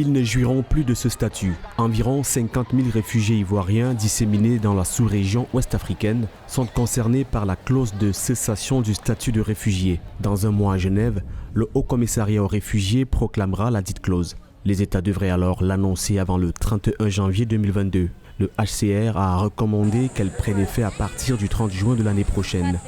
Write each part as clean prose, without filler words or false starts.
Ils ne jouiront plus de ce statut. Environ 50 000 réfugiés ivoiriens disséminés dans la sous-région ouest-africaine sont concernés par la clause de cessation du statut de réfugié. Dans un mois à Genève, le Haut Commissariat aux réfugiés proclamera la dite clause. Les États devraient alors l'annoncer avant le 31 janvier 2022. Le HCR a recommandé qu'elle prenne effet à partir du 30 juin de l'année prochaine.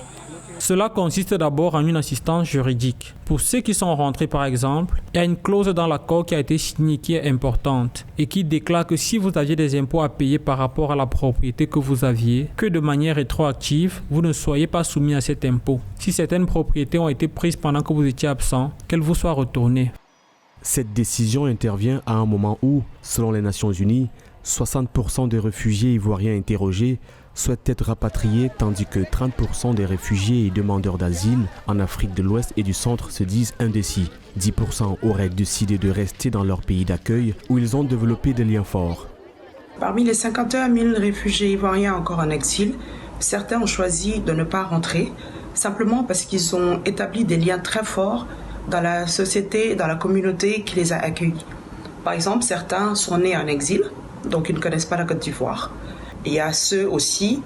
Cela consiste d'abord en une assistance juridique. Pour ceux qui sont rentrés par exemple, il y a une clause dans l'accord qui a été signée qui est importante et qui déclare que si vous aviez des impôts à payer par rapport à la propriété que vous aviez, que de manière rétroactive, vous ne soyez pas soumis à cet impôt. Si certaines propriétés ont été prises pendant que vous étiez absent, qu'elles vous soient retournées. Cette décision intervient à un moment où, selon les Nations Unies, 60% des réfugiés ivoiriens interrogés souhaitent être rapatriés, tandis que 30% des réfugiés et demandeurs d'asile en Afrique de l'Ouest et du Centre se disent indécis. 10% auraient décidé de rester dans leur pays d'accueil où ils ont développé des liens forts. Parmi les 51 000 réfugiés ivoiriens encore en exil, certains ont choisi de ne pas rentrer, simplement parce qu'ils ont établi des liens très forts dans la société, dans la communauté qui les a accueillis. Par exemple, certains sont nés en exil, donc ils ne connaissent pas la Côte d'Ivoire. Il y a ceux aussi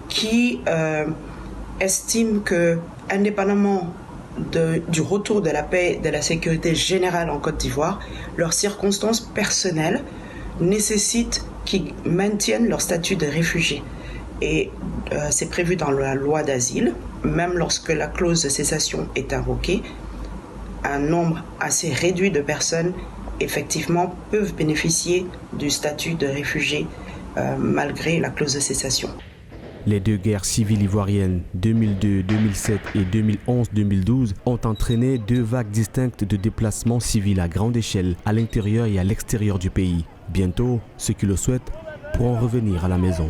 qui estiment que, indépendamment du retour de la paix, de la sécurité générale en Côte d'Ivoire, leurs circonstances personnelles nécessitent qu'ils maintiennent leur statut de réfugié. Et c'est prévu dans la loi d'asile, même lorsque la clause de cessation est invoquée, un nombre assez réduit de personnes effectivement peuvent bénéficier du statut de réfugié malgré la clause de cessation. Les deux guerres civiles ivoiriennes, 2002-2007 et 2011-2012, ont entraîné deux vagues distinctes de déplacements civils à grande échelle, à l'intérieur et à l'extérieur du pays. Bientôt, ceux qui le souhaitent pourront revenir à la maison.